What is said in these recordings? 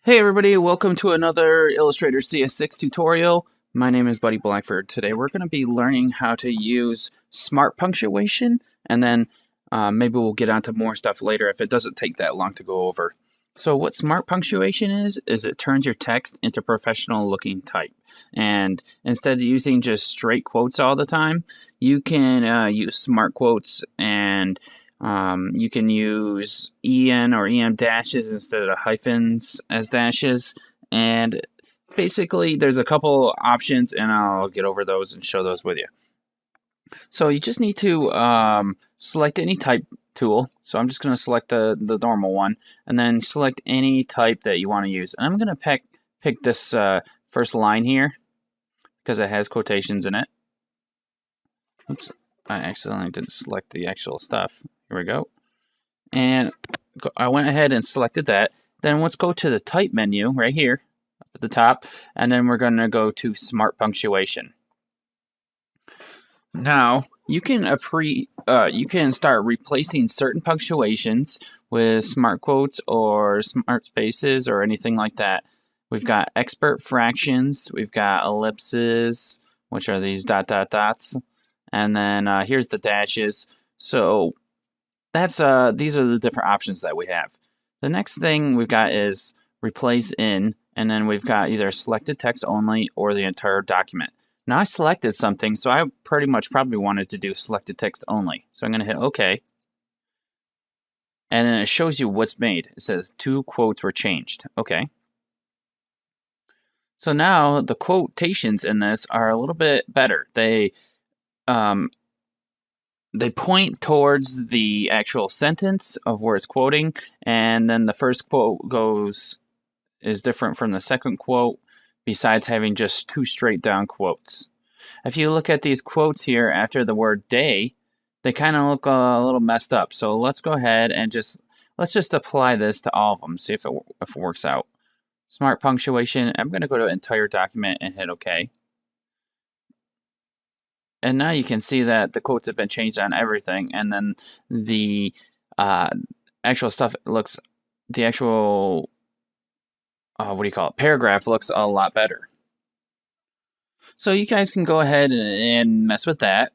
Hey everybody, welcome to another Illustrator CS6 tutorial. My name is Buddy Blackford. Today we're going to be learning how to use smart punctuation, and then maybe we'll get onto more stuff later if it doesn't take that long to go over. So what smart punctuation is it turns your text into professional looking type. And instead of using just straight quotes all the time, you can use smart quotes, and you can use EN or EM dashes instead of hyphens as dashes. And basically, there's a couple options, and I'll get over those and show those with you. So you just need to select any type tool. So I'm just going to select the normal one, and then select any type that you want to use. And I'm going to pick this first line here because it has quotations in it. Oops, I accidentally didn't select the actual stuff. Here we go. And I went ahead and selected that. Then let's go to the type menu right here at the top, and then we're going to go to smart punctuation. Now you can start replacing certain punctuations with smart quotes or smart spaces or anything like that. We've got expert fractions, we've got ellipses, which are these dots, and then here's the dashes. So that's these are the different options that we have. The next thing we've got is replace in, and then we've got either selected text only or the entire document. Now I selected something, so I pretty much probably wanted to do selected text only. So I'm going to hit OK. And then it shows you what's made. It says 2 quotes were changed. Okay. So now the quotations in this are a little bit better. They point towards the actual sentence of where it's quoting, and then the first quote is different from the second quote, besides having just 2 straight down quotes. If you look at these quotes here after the word day, they kind of look a little messed up. So let's go ahead and let's just apply this to all of them, see if it works out. Smart punctuation, I'm going to go to entire document and hit OK. And now you can see that the quotes have been changed on everything, and then the actual stuff looks, the actual paragraph looks a lot better. So you guys can go ahead and mess with that.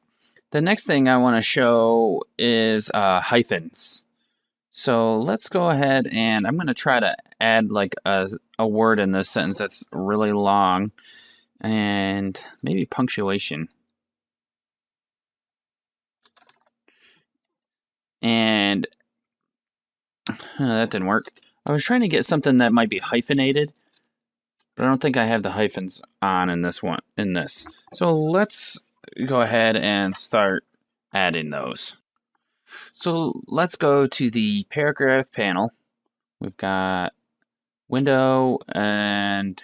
The next thing I want to show is hyphens. So let's go ahead, and I'm going to try to add like a word in this sentence that's really long, and maybe punctuation. And that didn't work. I was trying to get something that might be hyphenated, but I don't think I have the hyphens on in this one. So let's go ahead and start adding those. So let's go to the paragraph panel. We've got window and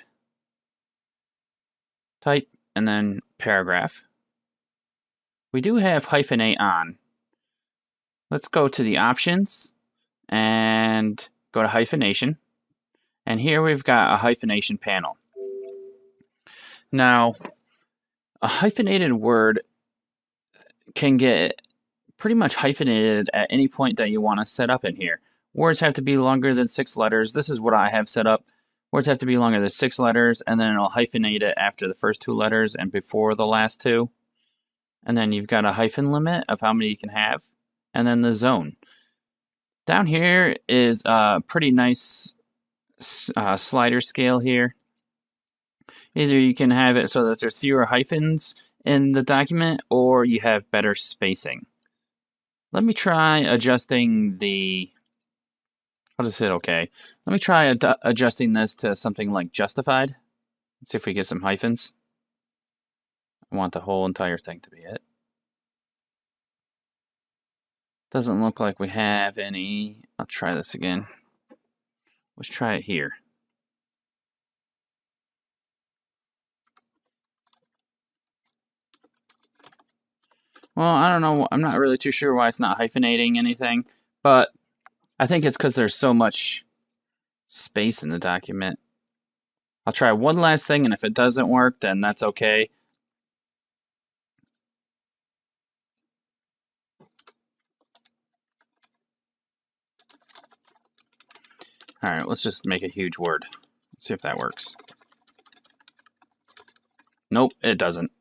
type, and then paragraph. We do have hyphenate on. Let's go to the options and go to hyphenation. And here we've got a hyphenation panel. Now, a hyphenated word can get pretty much hyphenated at any point that you want to set up in here. Words have to be longer than 6 letters. This is what I have set up. Words have to be longer than 6 letters, and then it'll hyphenate it after the first 2 letters and before the last 2. And then you've got a hyphen limit of how many you can have. And then the zone. Down here is a pretty nice slider scale here. Either you can have it so that there's fewer hyphens in the document, or you have better spacing. Let me try adjusting I'll just hit OK. Let me try adjusting this to something like justified. Let's see if we get some hyphens. I want the whole entire thing to be it. Doesn't look like we have any. I'll try this again. Let's try it here. Well, I don't know. I'm not really too sure why it's not hyphenating anything, but I think it's because there's so much space in the document. I'll try one last thing, and if it doesn't work, then that's okay. Alright, let's just make a huge word. Let's see if that works. Nope, it doesn't.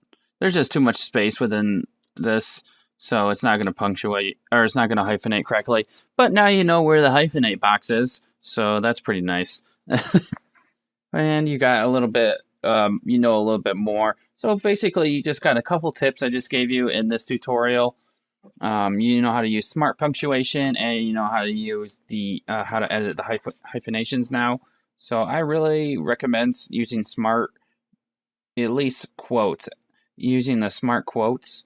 There's just too much space within this, so it's not going to punctuate, or it's not going to hyphenate correctly. But now you know where the hyphenate box is, so that's pretty nice. And you got a little bit, you know, a little bit more. So basically, you just got a couple tips I just gave you in this tutorial. You know how to use smart punctuation, and you know how to use the how to edit the hyphenations now. So I really recommend using smart, at least quotes, using the smart quotes,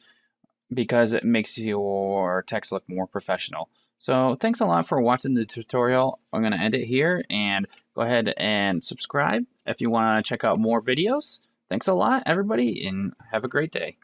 because it makes your text look more professional. So thanks a lot for watching the tutorial. I'm going to end it here, and go ahead and subscribe if you want to check out more videos. Thanks a lot, everybody, and have a great day.